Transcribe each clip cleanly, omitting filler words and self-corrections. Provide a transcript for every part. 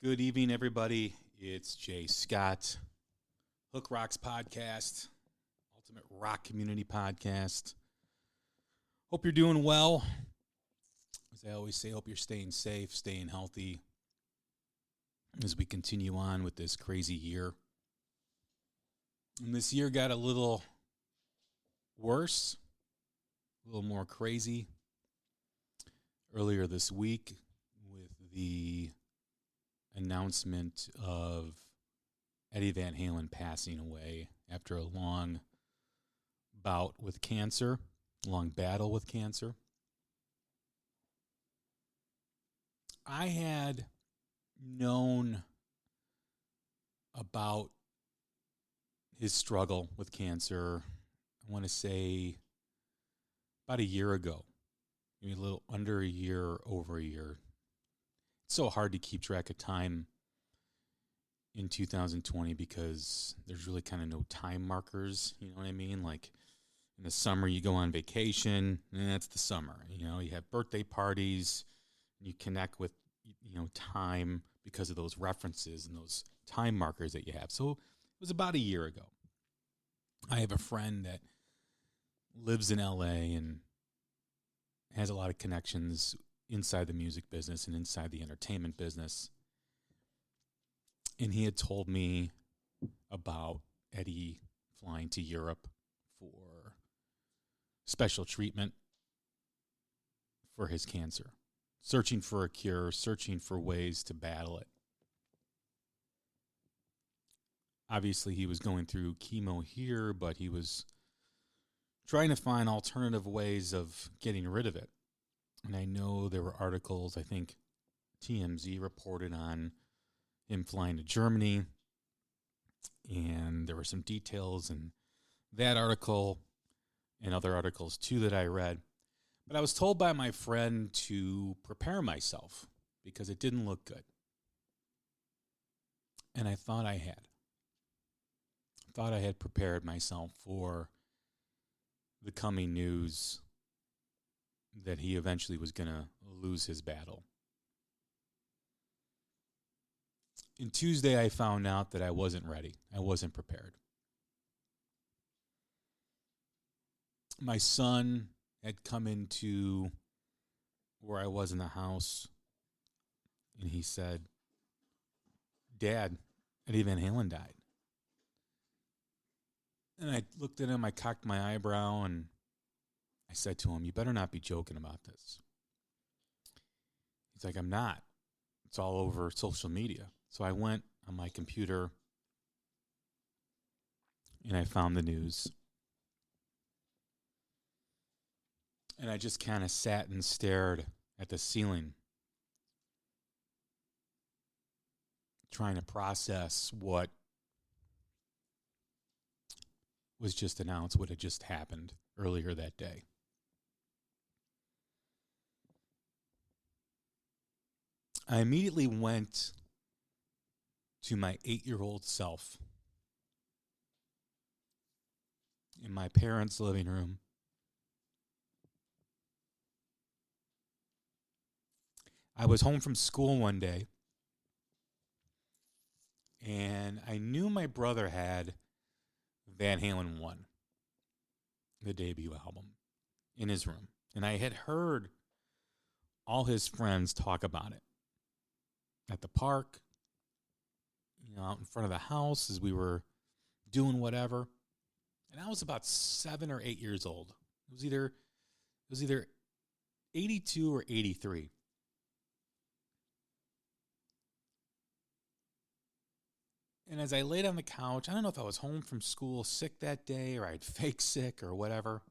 Good evening, everybody. It's Jay Scott, Hook Rocks Podcast, Ultimate Rock Community Podcast. Hope you're doing well. As I always say, hope you're staying safe, staying healthy as we continue on with this crazy year. And this year got a little worse, a little more crazy earlier this week with the announcement of Eddie Van Halen passing away after a long bout with cancer, long battle with cancer. I had known about his struggle with cancer, I want to say about a year ago, maybe a little under a year, over a year. It's so hard to keep track of time in 2020 because there's really kind of no time markers, you know what I mean? Like in the summer, you go on vacation, and that's the summer. You know, you have birthday parties, and you connect with, time because of those references and those time markers that you have. So it was about a year ago. I have a friend that lives in LA and has a lot of connections inside the music business and inside the entertainment business. And he had told me about Eddie flying to Europe for special treatment for his cancer, searching for a cure, searching for ways to battle it. Obviously, he was going through chemo here, but he was trying to find alternative ways of getting rid of it. And I know there were articles, I think TMZ reported on him flying to Germany, and there were some details in that article and other articles too that I read. But I was told by my friend to prepare myself because it didn't look good. And I thought I had. Prepared myself for the coming news that he eventually was going to lose his battle. And Tuesday, I found out that I wasn't ready. I wasn't prepared. My son had come into where I was in the house, and he said, "Dad, Eddie Van Halen died." And I looked at him, I cocked my eyebrow, and I said to him, "You better not be joking about this." He's like, "I'm not. It's all over social media." So I went on my computer and I found the news. And I just kind of sat and stared at the ceiling, trying to process what was just announced, what had just happened earlier that day. I immediately went to my 8-year-old self in my parents' living room. I was home from school one day, and I knew my brother had Van Halen 1, the debut album, in his room. And I had heard all his friends talk about it at the park, out in front of the house as we were doing whatever. And I was about 7 or 8 years old. It was either 82 or 83. And as I laid on the couch, I don't know if I was home from school sick that day or I'd fake sick or whatever.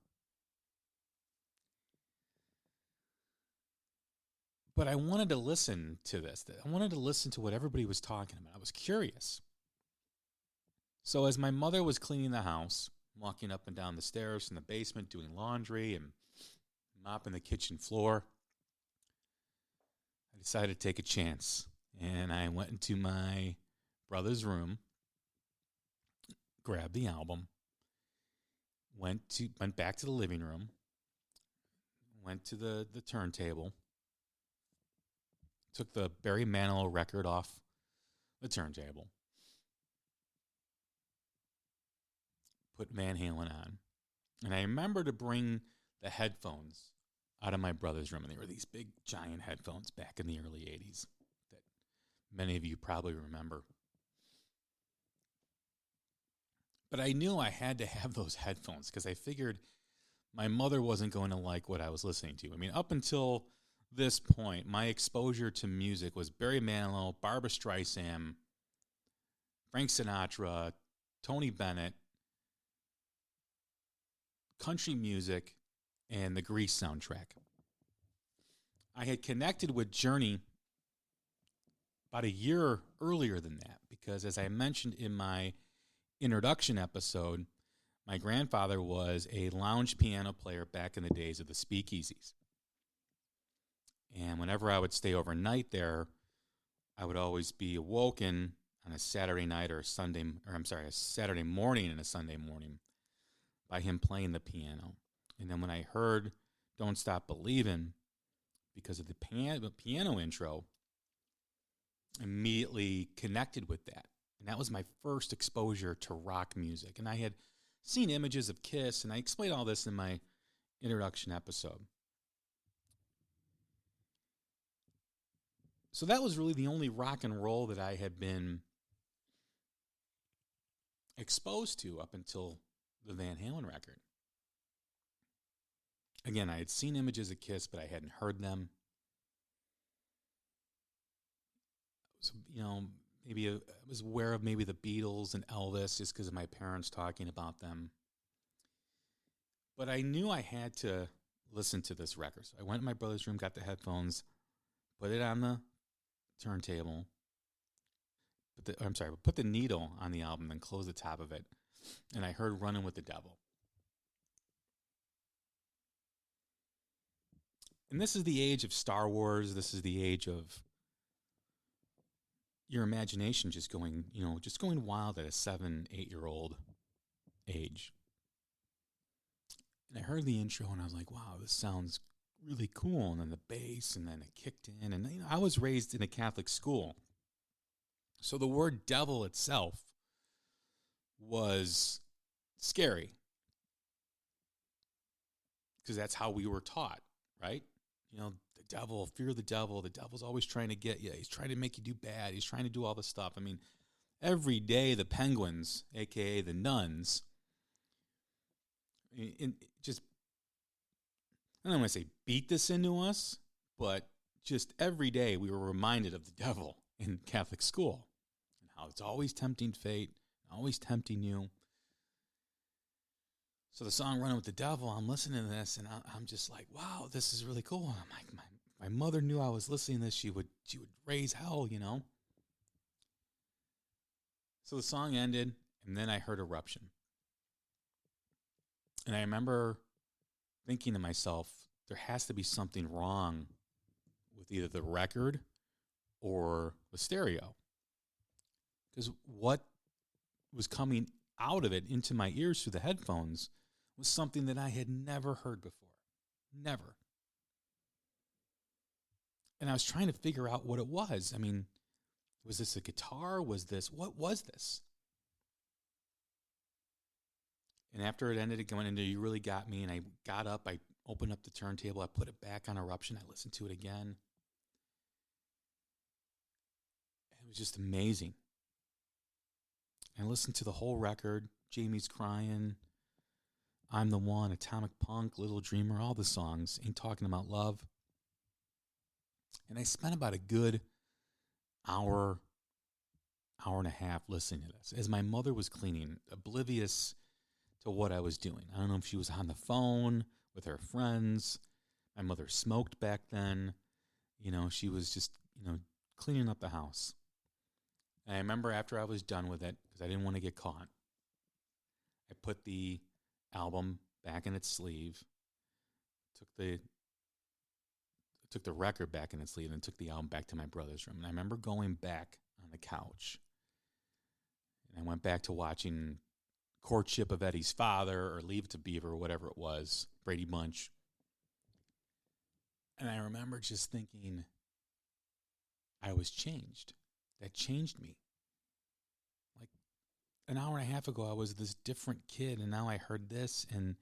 But I wanted to listen to this. I wanted to listen to what everybody was talking about. I was curious. So as my mother was cleaning the house, walking up and down the stairs in the basement, doing laundry and mopping the kitchen floor, I decided to take a chance. And I went into my brother's room, grabbed the album, went back to the living room, went to the turntable, took the Barry Manilow record off the turntable, put Van Halen on. And I remember to bring the headphones out of my brother's room. And they were these big, giant headphones back in the early 80s that many of you probably remember. But I knew I had to have those headphones because I figured my mother wasn't going to like what I was listening to. I mean, up until this point, my exposure to music was Barry Manilow, Barbra Streisand, Frank Sinatra, Tony Bennett, country music, and the Grease soundtrack. I had connected with Journey about a year earlier than that because, as I mentioned in my introduction episode, my grandfather was a lounge piano player back in the days of the speakeasies. And whenever I would stay overnight there, I would always be awoken on a Saturday night or a Saturday morning and a Sunday morning by him playing the piano. And then when I heard Don't Stop Believin', because of the piano intro, immediately connected with that. And that was my first exposure to rock music. And I had seen images of Kiss, and I explained all this in my introduction episode. So that was really the only rock and roll that I had been exposed to up until the Van Halen record. Again, I had seen images of Kiss, but I hadn't heard them. So, maybe I was aware of maybe the Beatles and Elvis just because of my parents talking about them. But I knew I had to listen to this record. So I went to my brother's room, got the headphones, put it on the turntable, put the needle on the album, then close the top of it. And I heard Running with the Devil. And this is the age of Star Wars. This is the age of your imagination just going wild at a 7-8-year-old age. And I heard the intro and I was like, wow, this sounds really cool. And then the bass, and then it kicked in. And I was raised in a Catholic school. So the word devil itself was scary. Because that's how we were taught, right? The devil, fear the devil. The devil's always trying to get you. He's trying to make you do bad. He's trying to do all this stuff. I mean, every day the penguins, a.k.a. the nuns, I don't want to say beat this into us, but just every day we were reminded of the devil in Catholic school and how it's always tempting fate, always tempting you. So the song Running with the Devil, I'm listening to this, and I'm just like, wow, this is really cool. I'm like, my mother knew I was listening to this. She would raise hell, So the song ended, and then I heard Eruption. And I remember thinking to myself, there has to be something wrong with either the record or the stereo. Because what was coming out of it into my ears through the headphones was something that I had never heard before. Never. And I was trying to figure out what it was. I mean, was this a guitar? What was this? And after it ended, it going into You Really Got Me, and I got up, I opened up the turntable, I put it back on Eruption, I listened to it again. It was just amazing. I listened to the whole record, Jamie's Crying, I'm the One, Atomic Punk, Little Dreamer, all the songs, Ain't Talking About Love. And I spent about a good hour and a half listening to this as my mother was cleaning, oblivious to what I was doing. I don't know if she was on the phone with her friends. My mother smoked back then. She was just, cleaning up the house. And I remember after I was done with it, because I didn't want to get caught, I put the album back in its sleeve, took the record back in its sleeve, and took the album back to my brother's room. And I remember going back on the couch, and I went back to watching Courtship of Eddie's Father or Leave It to Beaver or whatever it was, Brady Bunch. And I remember just thinking, I was changed. That changed me. an hour and a half ago, I was this different kid, and now I heard this, and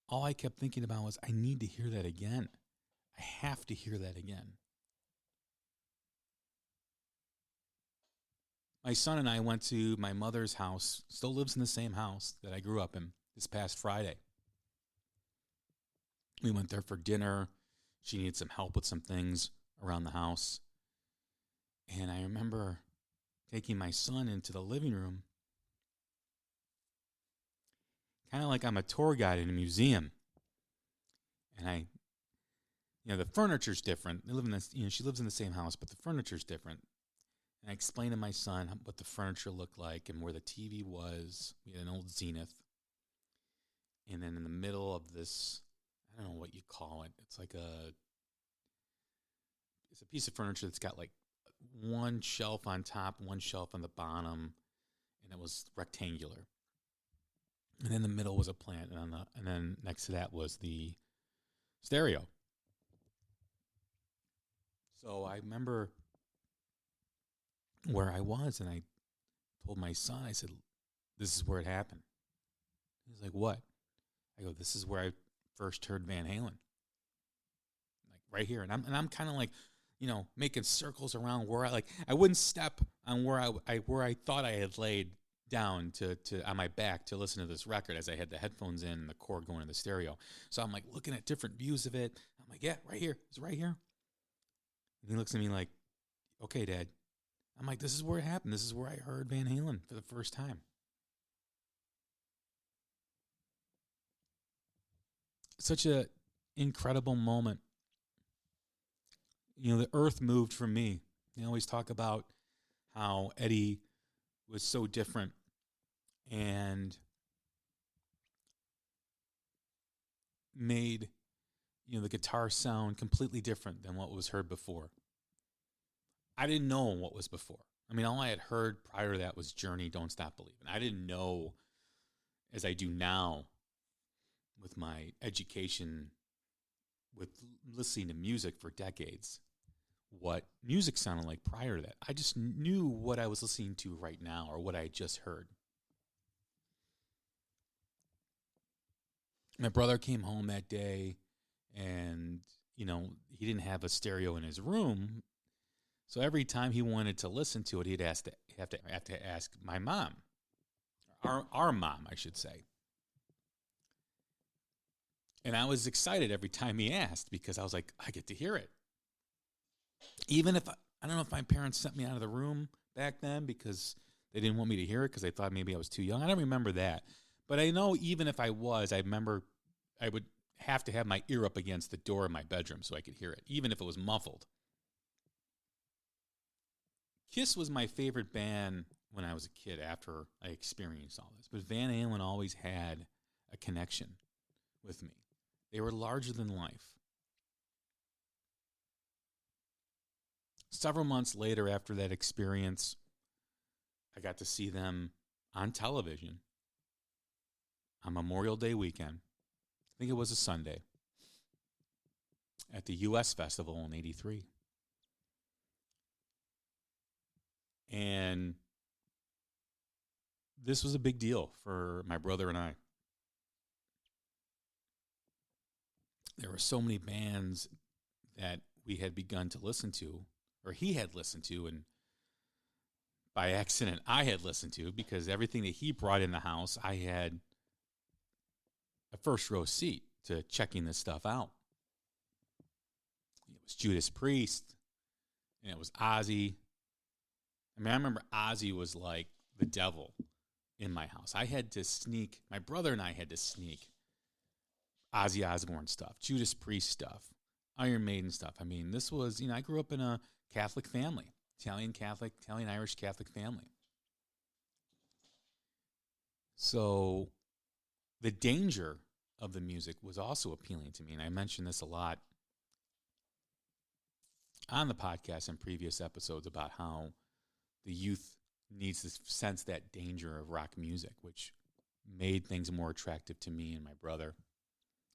all I kept thinking about was, I need to hear that again. I have to hear that again. My son and I went to my mother's house, still lives in the same house that I grew up in, this past Friday. We went there for dinner. She needed some help with some things around the house. And I remember taking my son into the living room, kind of like I'm a tour guide in a museum. And the furniture's different. They live in this, she lives in the same house, but the furniture's different. And I explained to my son what the furniture looked like and where the TV was. We had an old Zenith. And then in the middle of this, I don't know what you call it. It's a piece of furniture that's got like one shelf on top, one shelf on the bottom, and it was rectangular. And in the middle was a plant, and then next to that was the stereo. So I remember where I was, and I told my son, I said, this is where it happened. He's like, what? I go, this is where I first heard Van Halen. Like right here. And I'm kind of like, making circles around where I wouldn't step on where I thought I had laid down to on my back to listen to this record, as I had the headphones in and the cord going to the stereo. So I'm like looking at different views of it. I'm like, yeah, right here. It's right here. And he looks at me like, okay, Dad. I'm like, this is where it happened. This is where I heard Van Halen for the first time. Such a incredible moment. The earth moved for me. They always talk about how Eddie was so different and made, the guitar sound completely different than what was heard before. I didn't know what was before. I mean, all I had heard prior to that was Journey, Don't Stop Believing. I didn't know, as I do now with my education, with listening to music for decades, what music sounded like prior to that. I just knew what I was listening to right now, or what I had just heard. My brother came home that day, and, he didn't have a stereo in his room. So every time he wanted to listen to it, he'd have to ask my mom, our mom, I should say. And I was excited every time he asked, because I was like, I get to hear it. Even if, I don't know if my parents sent me out of the room back then because they didn't want me to hear it because they thought maybe I was too young. I don't remember that. But I know even if I was, I remember I would have to have my ear up against the door of my bedroom so I could hear it, even if it was muffled. Kiss was my favorite band when I was a kid after I experienced all this. But Van Halen always had a connection with me. They were larger than life. Several months later after that experience, I got to see them on television on Memorial Day weekend. I think it was a Sunday, at the U.S. Festival in '83. And this was a big deal for my brother and I. There were so many bands that we had begun to listen to, or he had listened to, and by accident I had listened to, because everything that he brought in the house, I had a first row seat to checking this stuff out. It was Judas Priest, and it was Ozzy. I mean, I remember Ozzy was like the devil in my house. I had to sneak, my brother and I had to sneak Ozzy Osbourne stuff, Judas Priest stuff, Iron Maiden stuff. I mean, this was, I grew up in a Catholic family, Italian Irish Catholic family. So the danger of the music was also appealing to me. And I mentioned this a lot on the podcast in previous episodes about how the youth needs to sense that danger of rock music, which made things more attractive to me and my brother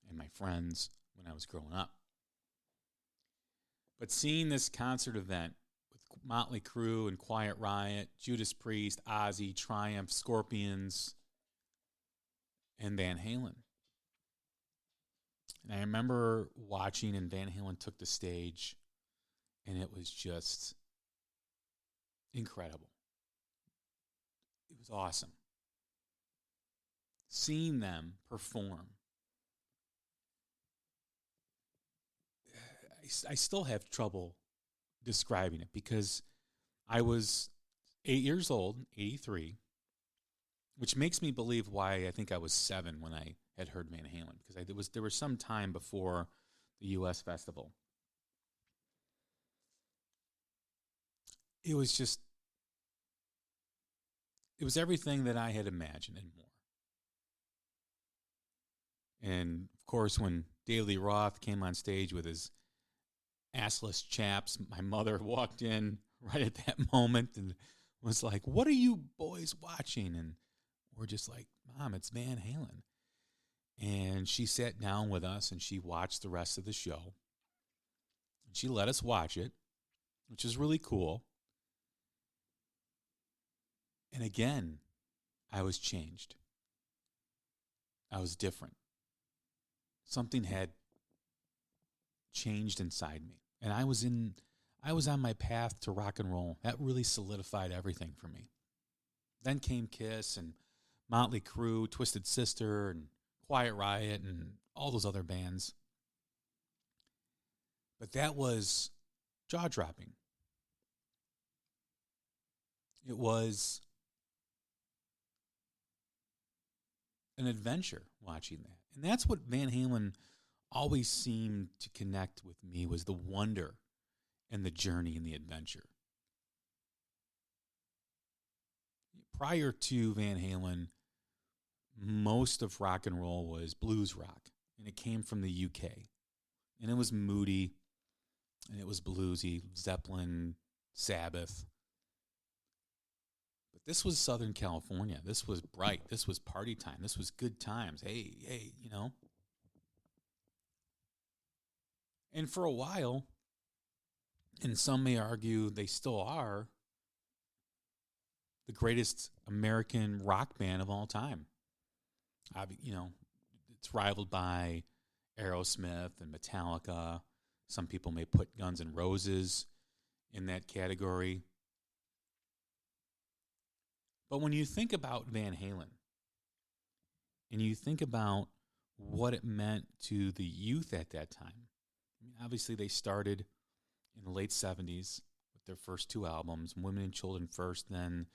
and my friends when I was growing up. But seeing this concert event with Motley Crue and Quiet Riot, Judas Priest, Ozzy, Triumph, Scorpions, and Van Halen. And I remember watching, and Van Halen took the stage, and it was just incredible. It was awesome. Seeing them perform. I still have trouble describing it because I was 8 years old, 83, which makes me believe why I think I was 7 when I had heard Van Halen, because there was some time before the U.S. festival. It was everything that I had imagined and more. And of course, when David Lee Roth came on stage with his assless chaps, my mother walked in right at that moment and was like, "What are you boys watching?" And we're just like, "Mom, it's Van Halen." And she sat down with us and she watched the rest of the show. And she let us watch it, which is really cool. And again, I was changed. I was different. Something had changed inside me. And I was on my path to rock and roll. That really solidified everything for me. Then came Kiss and Motley Crue, Twisted Sister, and Quiet Riot, and all those other bands. But that was jaw-dropping. It was an adventure watching that. And that's what Van Halen always seemed to connect with me, was the wonder and the journey and the adventure. Prior to Van Halen, most of rock and roll was blues rock, and it came from the UK. And it was moody, and it was bluesy, Zeppelin, Sabbath. But this was Southern California. This was bright. This was party time. This was good times. Hey, you know. And for a while, and some may argue they still are, the greatest American rock band of all time. You know, it's rivaled by Aerosmith and Metallica. Some people may put Guns N' Roses in that category. But when you think about Van Halen, and you think about what it meant to the youth at that time, I mean, obviously they started in the late 70s with their first 2 albums, Women and Children first, then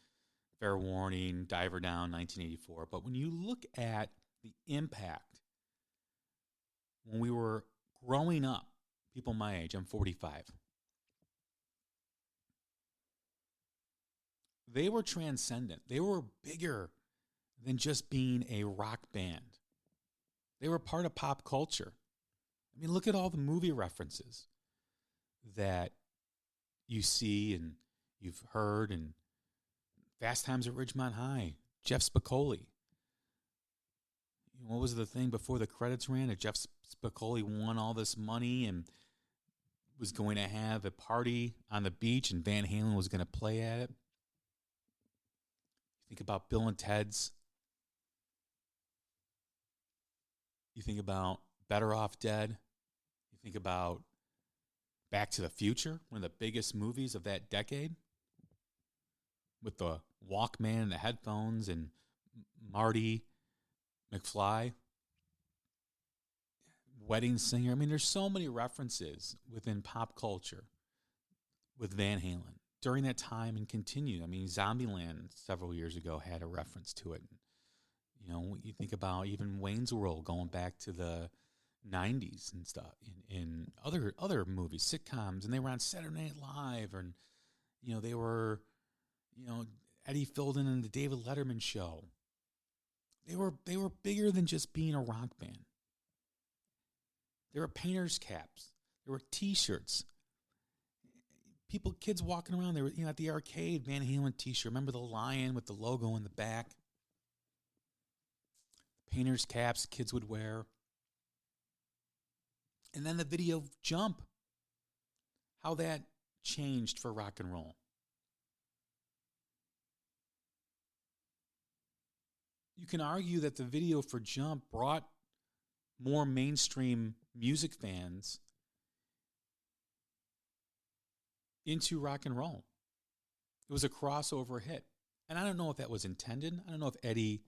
Fair Warning, Diver Down, 1984. But when you look at the impact when we were growing up, people my age, I'm 45, they were transcendent. They were bigger than just being a rock band. They were part of pop culture. I mean, look at all the movie references that you see and you've heard, and Fast Times at Ridgemont High, Jeff Spicoli. What was the thing before the credits ran? That Jeff Spicoli won all this money and was going to have a party on the beach, and Van Halen was going to play at it. You think about Bill and Ted's. You think about Better Off Dead. You think about Back to the Future, one of the biggest movies of that decade, with the Walkman and the headphones and Marty McFly, Wedding Singer. I mean, there's so many references within pop culture with Van Halen during that time and continue. I mean, Zombieland several years ago had a reference to it. You know, you think about even Wayne's World going back to the 90s and stuff, in other movies, sitcoms, and they were on Saturday Night Live, and you know, they were, you know, Eddie filled in the David Letterman show. They were bigger than just being a rock band. There were painters' caps. There were T-shirts. Kids walking around. They were, you know, at the arcade, Van Halen T-shirt. Remember the lion with the logo in the back? Painters' caps kids would wear. And then the video Jump. How that changed for rock and roll. You can argue that the video for Jump brought more mainstream music fans into rock and roll. It was a crossover hit. And I don't know if that was intended. I don't know if Eddie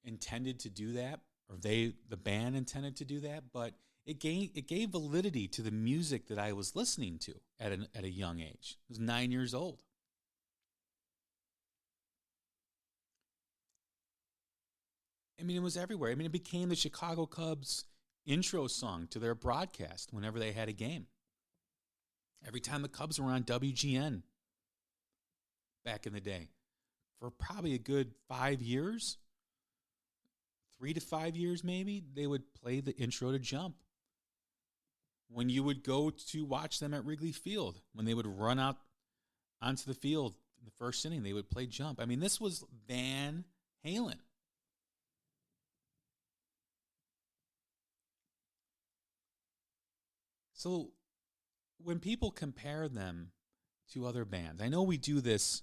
intended to do that, or the band intended to do that, but it gave validity to the music that I was listening to at a young age. I was 9 years old. I mean, it was everywhere. I mean, it became the Chicago Cubs intro song to their broadcast whenever they had a game. Every time the Cubs were on WGN back in the day, for probably a good 5 years, 3 to 5 years maybe, they would play the intro to Jump. When you would go to watch them at Wrigley Field, when they would run out onto the field in the first inning, they would play Jump. I mean, this was Van Halen. So when people compare them to other bands, I know we do this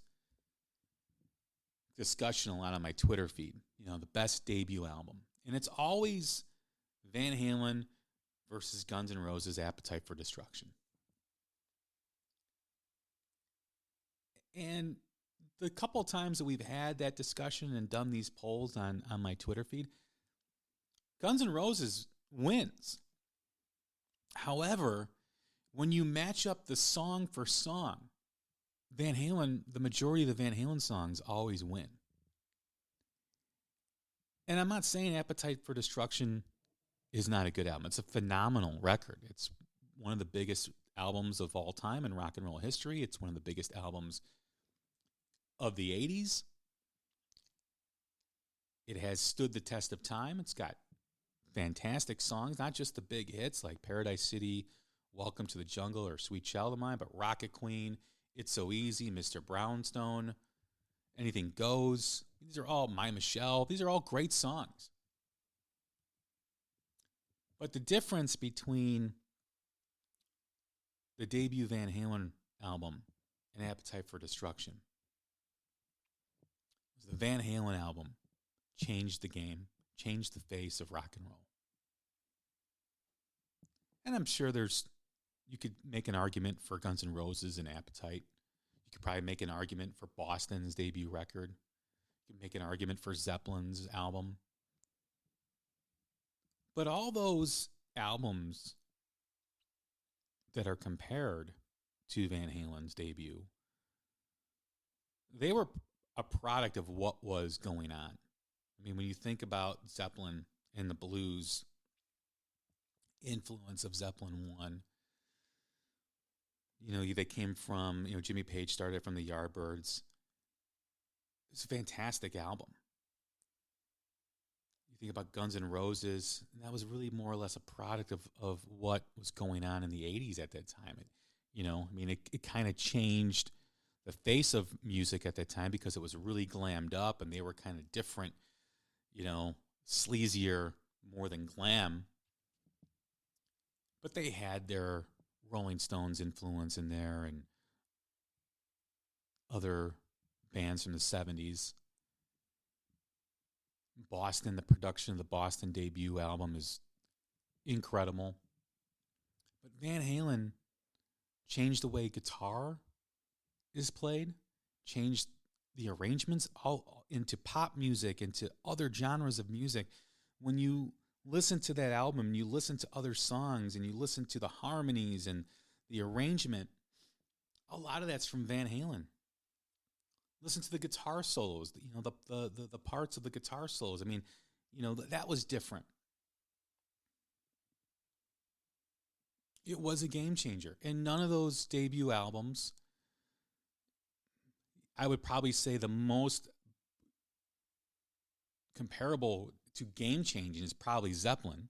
discussion a lot on my Twitter feed, the best debut album. And it's always Van Halen versus Guns N' Roses' Appetite for Destruction. And the couple times that we've had that discussion and done these polls on my Twitter feed, Guns N' Roses wins. However, when you match up the song for song, Van Halen, the majority of the Van Halen songs always win. And I'm not saying Appetite for Destruction is not a good album. It's a phenomenal record. It's one of the biggest albums of all time in rock and roll history. It's one of the biggest albums of the 80s. It has stood the test of time. It's got fantastic songs, not just the big hits like Paradise City, Welcome to the Jungle, or Sweet Child of Mine, but Rocket Queen, It's So Easy, Mr. Brownstone, Anything Goes. These are all My Michelle. These are all great songs. But the difference between the debut Van Halen album and Appetite for Destruction was the Van Halen album changed the game, changed the face of rock and roll. And I'm sure you could make an argument for Guns N' Roses and Appetite. You could probably make an argument for Boston's debut record. You could make an argument for Zeppelin's album. But all those albums that are compared to Van Halen's debut, they were a product of what was going on. I mean, when you think about Zeppelin and the blues influence of Zeppelin 1, they came from, Jimmy Page started from the Yardbirds. It's a fantastic album. You think about Guns N' Roses, and that was really more or less a product of what was going on in the 80s at that time. It kind of changed the face of music at that time because it was really glammed up and they were kind of different, sleazier more than glam. But they had their Rolling Stones influence in there and other bands from the 70s. Boston, the production of the Boston debut album is incredible. But Van Halen changed the way guitar is played, changed the arrangements all into pop music, into other genres of music. When you listen to that album, you listen to other songs, and you listen to the harmonies and the arrangement, a lot of that's from Van Halen. Listen to the guitar solos, the parts of the guitar solos. I mean, that was different. It was a game changer. And none of those debut albums, I would probably say the most comparable to game changing is probably Zeppelin.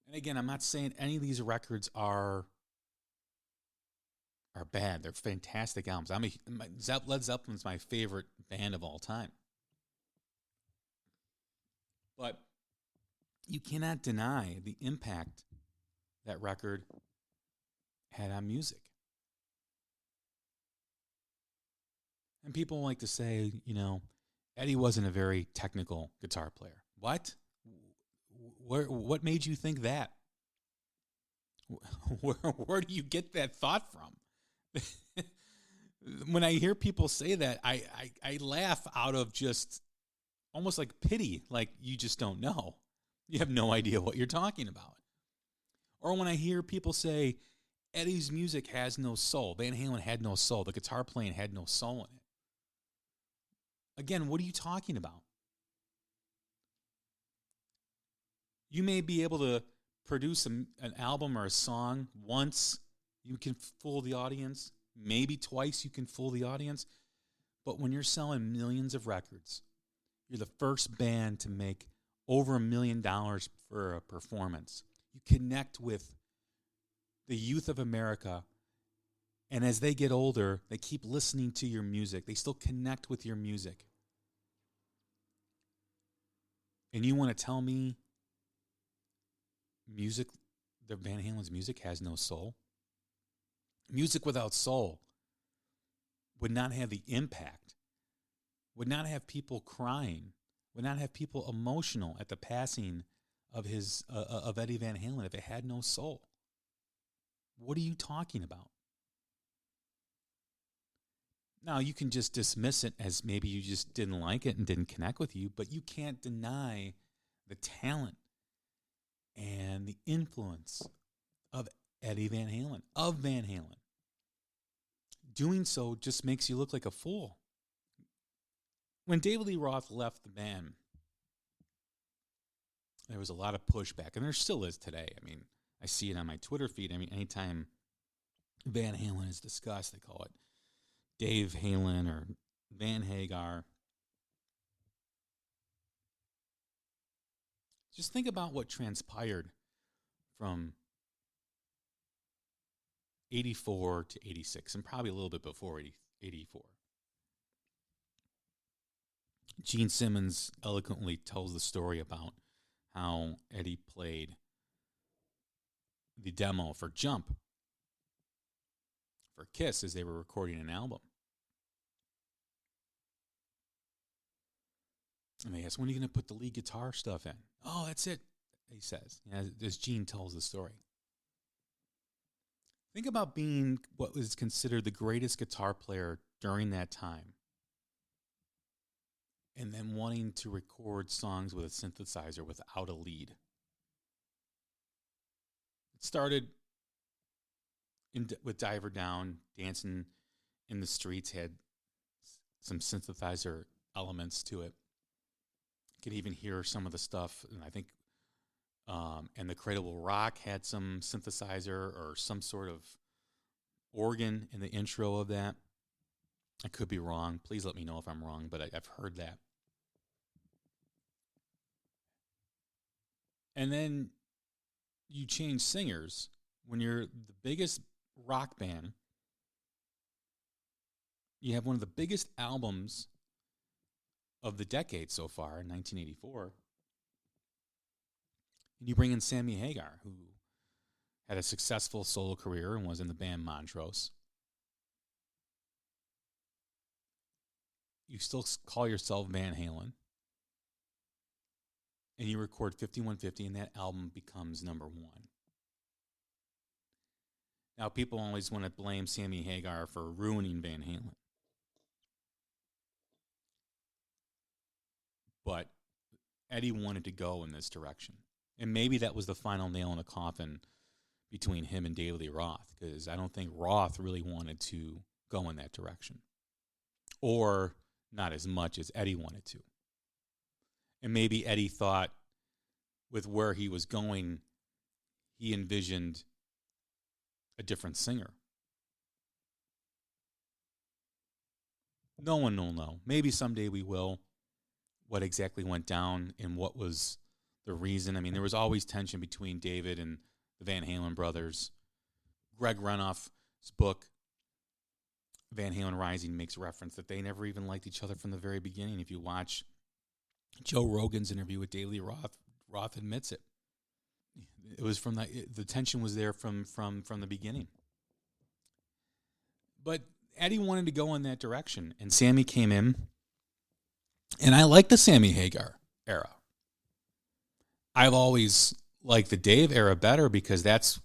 And again, I'm not saying any of these records are bad. They're fantastic albums. Led Zeppelin's my favorite band of all time. But you cannot deny the impact that record had on music. And people like to say, Eddie wasn't a very technical guitar player. What? What made you think that? Where do you get that thought from? When I hear people say that, I laugh out of just almost like pity, like you just don't know. You have no idea what you're talking about. Or when I hear people say, Eddie's music has no soul, Van Halen had no soul, the guitar playing had no soul in it. Again, what are you talking about? You may be able to produce an album or a song once, you can fool the audience. Maybe twice you can fool the audience. But when you're selling millions of records, you're the first band to make over $1 million for a performance. You connect with the youth of America. And as they get older, they keep listening to your music. They still connect with your music. And you want to tell me music, the Van Halen's music has no soul? Music without soul would not have the impact, would not have people crying, would not have people emotional at the passing of of Eddie Van Halen if it had no soul. What are you talking about? Now, you can just dismiss it as maybe you just didn't like it and didn't connect with you, but you can't deny the talent and the influence of Eddie Van Halen, of Van Halen. Doing so just makes you look like a fool. When David Lee Roth left the band, there was a lot of pushback, and there still is today. I mean, I see it on my Twitter feed. I mean, anytime Van Halen is discussed, they call it Dave Halen or Van Hagar. Just think about what transpired from 84 to 86, and probably a little bit before 84. Gene Simmons eloquently tells the story about how Eddie played the demo for Jump for Kiss as they were recording an album. And they asked, when are you going to put the lead guitar stuff in? Oh, that's it, he says, as Gene tells the story. Think about being what was considered the greatest guitar player during that time, and then wanting to record songs with a synthesizer without a lead. It started with Diver Down, Dancing in the Streets had some synthesizer elements to it. You could even hear some of the stuff, and I think, and The Cradle Will Rock had some synthesizer or some sort of organ in the intro of that. I could be wrong. Please let me know if I'm wrong, but I've heard that. And then you change singers when you're the biggest rock band. You have one of the biggest albums of the decade so far in 1984. And you bring in Sammy Hagar, who had a successful solo career and was in the band Montrose. You still call yourself Van Halen. And you record 5150, and that album becomes number one. Now, people always want to blame Sammy Hagar for ruining Van Halen. But Eddie wanted to go in this direction. And maybe that was the final nail in the coffin between him and David Lee Roth, because I don't think Roth really wanted to go in that direction. Or not as much as Eddie wanted to. And maybe Eddie thought with where he was going, he envisioned a different singer. No one will know. Maybe someday we will, what exactly went down and what was the reason. I mean, there was always tension between David and the Van Halen brothers. Greg Renoff's book, Van Halen Rising, makes reference that they never even liked each other from the very beginning. If you watch Joe Rogan's interview with David Lee Roth, Roth admits it. It was from the tension was there from the beginning. But Eddie wanted to go in that direction, and Sammy came in. And I like the Sammy Hagar era. I've always liked the Dave era better because that's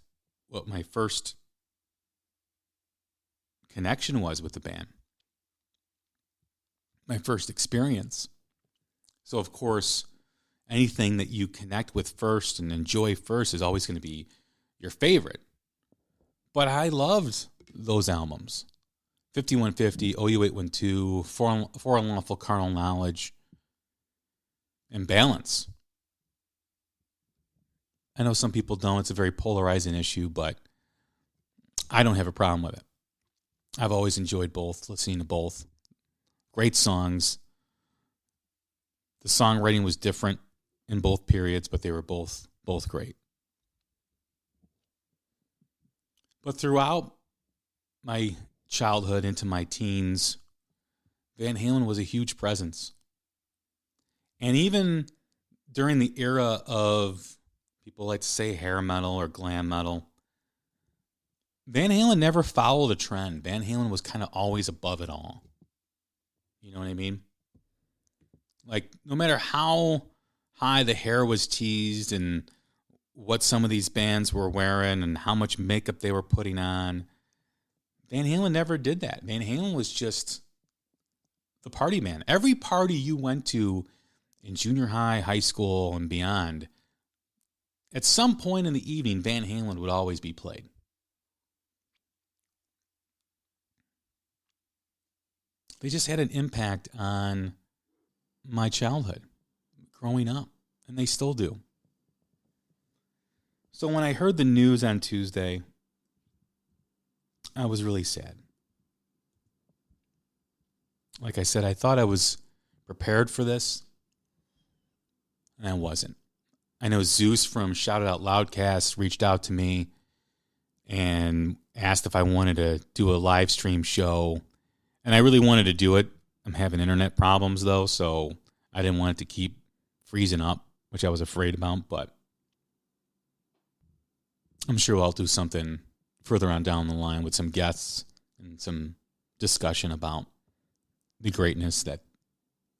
what my first connection was with the band. My first experience. So, of course, anything that you connect with first and enjoy first is always going to be your favorite. But I loved those albums. 5150, OU812, For Unlawful Carnal Knowledge, and Balance. I know some people don't. It's a very polarizing issue, but I don't have a problem with it. I've always enjoyed both, listening to both. Great songs. The songwriting was different in both periods, but they were both great. But throughout my childhood into my teens, Van Halen was a huge presence. And even during the era of, people like to say hair metal or glam metal, Van Halen never followed a trend. Van Halen was kind of always above it all. You know what I mean? Like, no matter how high the hair was teased and what some of these bands were wearing and how much makeup they were putting on, Van Halen never did that. Van Halen was just the party man. Every party you went to in junior high, high school, and beyond, at some point in the evening, Van Halen would always be played. They just had an impact on my childhood growing up, and they still do. So when I heard the news on Tuesday, I was really sad. Like I said, I thought I was prepared for this, and I wasn't. I know Zeus from Shout It Out Loudcast reached out to me and asked if I wanted to do a live stream show, and I really wanted to do it. I'm having internet problems, though, so I didn't want it to keep freezing up, which I was afraid about, but I'm sure I'll do something further on down the line with some guests and some discussion about the greatness that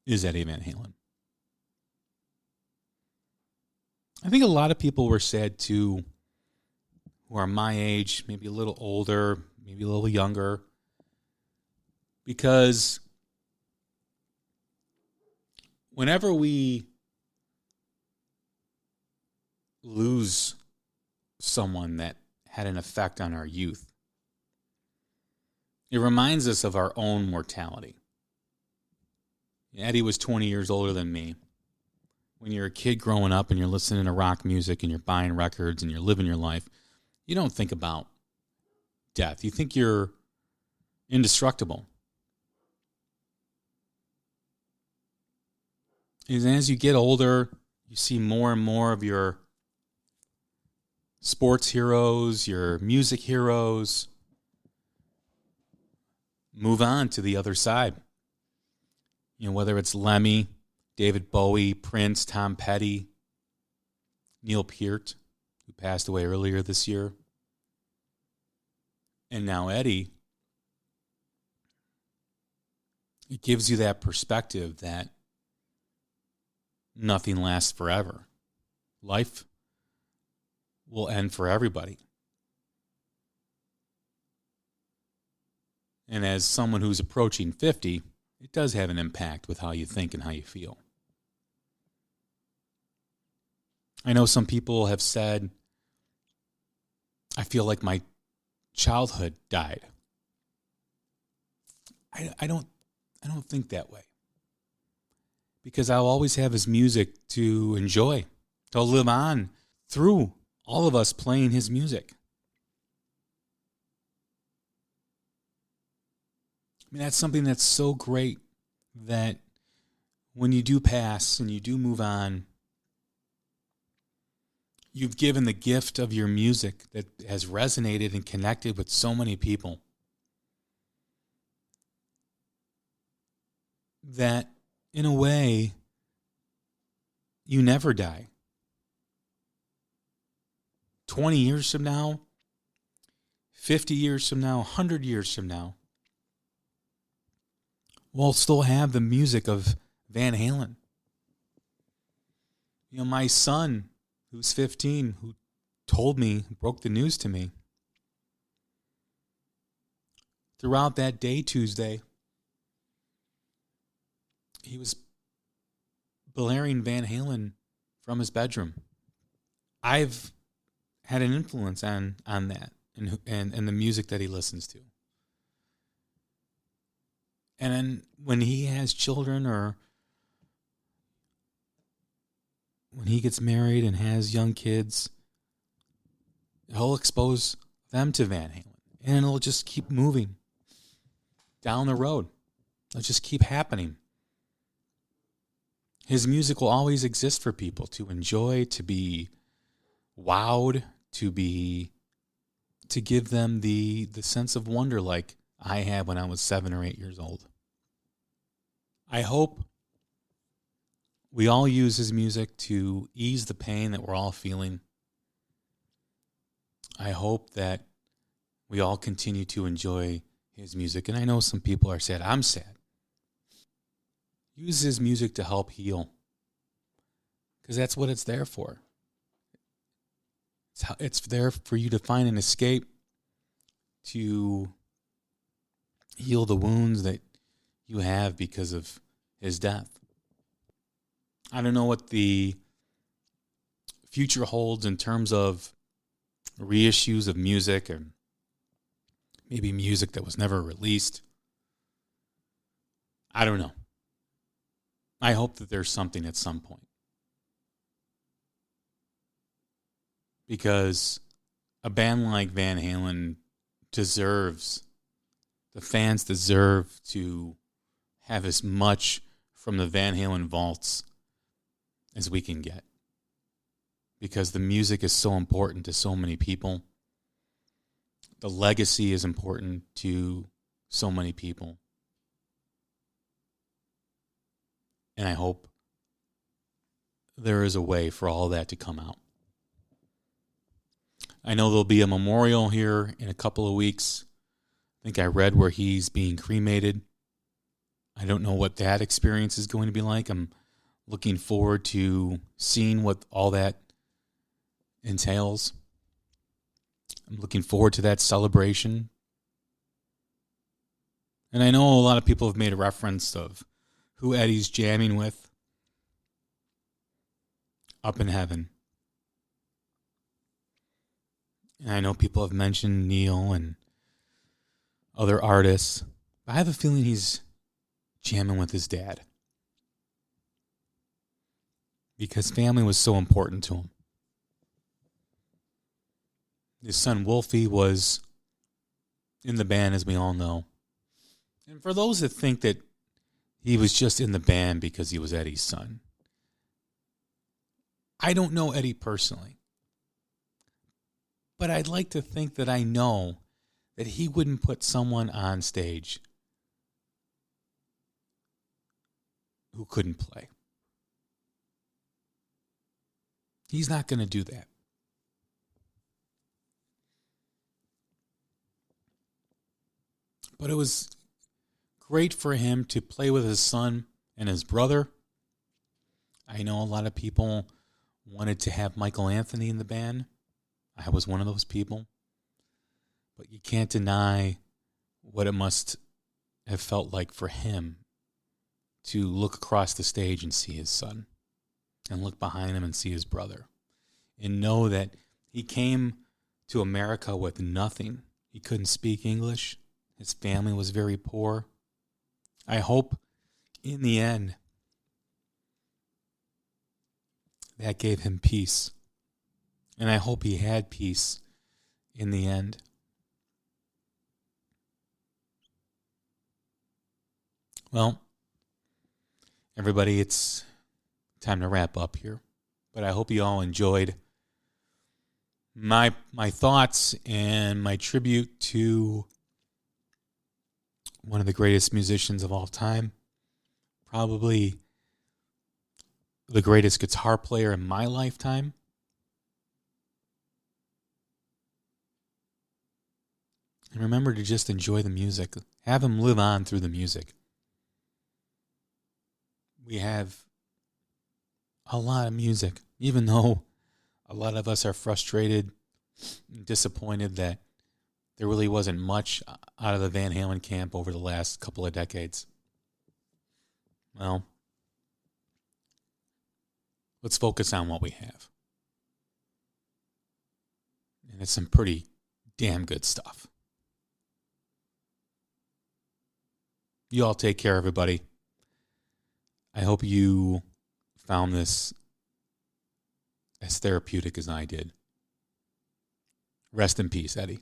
is Eddie Van Halen. I think a lot of people were sad too, who are my age, maybe a little older, maybe a little younger, because whenever we lose someone that had an effect on our youth, it reminds us of our own mortality. Eddie was 20 years older than me. When you're a kid growing up and you're listening to rock music and you're buying records and you're living your life, you don't think about death. You think you're indestructible. And as you get older, you see more and more of your sports heroes, your music heroes move on to the other side. You know, whether it's Lemmy, David Bowie, Prince, Tom Petty, Neil Peart, who passed away earlier this year, and now Eddie. It gives you that perspective that nothing lasts forever. Life will end for everybody. And as someone who's approaching 50, it does have an impact with how you think and how you feel. I know some people have said, I feel like my childhood died. I don't think that way. Because I'll always have his music to enjoy, to live on through all of us playing his music. I mean, that's something that's so great that when you do pass and you do move on, you've given the gift of your music that has resonated and connected with so many people that, in a way, you never die. 20 years from now, 50 years from now, 100 years from now, will still have the music of Van Halen. You know, my son, who's 15, who told me, broke the news to me, throughout that day, Tuesday, he was blaring Van Halen from his bedroom. I've had an influence on that and the music that he listens to. And then when he has children or when he gets married and has young kids, he'll expose them to Van Halen. And it'll just keep moving down the road. It'll just keep happening. His music will always exist for people to enjoy, to be wowed, to give them the sense of wonder like I had when I was 7 or 8 years old. I hope we all use his music to ease the pain that we're all feeling. I hope that we all continue to enjoy his music. And I know some people are sad. I'm sad. Use his music to help heal. Because that's what it's there for. It's there for you to find an escape, to heal the wounds that you have because of his death. I don't know what the future holds in terms of reissues of music or maybe music that was never released. I don't know. I hope that there's something at some point. Because a band like Van Halen the fans deserve to have as much from the Van Halen vaults as we can get. Because the music is so important to so many people. The legacy is important to so many people. And I hope there is a way for all that to come out. I know there'll be a memorial here in a couple of weeks. I think I read where he's being cremated. I don't know what that experience is going to be like. I'm looking forward to seeing what all that entails. I'm looking forward to that celebration. And I know a lot of people have made a reference of who Eddie's jamming with up in heaven. And I know people have mentioned Neil and other artists. But I have a feeling he's jamming with his dad. Because family was so important to him. His son Wolfie was in the band, as we all know. And for those that think that he was just in the band because he was Eddie's son, I don't know Eddie personally. But I'd like to think that I know that he wouldn't put someone on stage who couldn't play. He's not going to do that. But it was great for him to play with his son and his brother. I know a lot of people wanted to have Michael Anthony in the band. I was one of those people. But you can't deny what it must have felt like for him to look across the stage and see his son, and look behind him and see his brother, and know that he came to America with nothing. He couldn't speak English. His family was very poor. I hope in the end that gave him peace. And I hope he had peace in the end. Well, everybody, it's time to wrap up here. But I hope you all enjoyed my thoughts and my tribute to one of the greatest musicians of all time. Probably the greatest guitar player in my lifetime. And remember to just enjoy the music. Have him live on through the music. we have a lot of music, even though a lot of us are frustrated, disappointed that there really wasn't much out of the Van Halen camp over the last couple of decades. Well, let's focus on what we have. And it's some pretty damn good stuff. You all take care, everybody. I hope you found this as therapeutic as I did. Rest in peace, Eddie.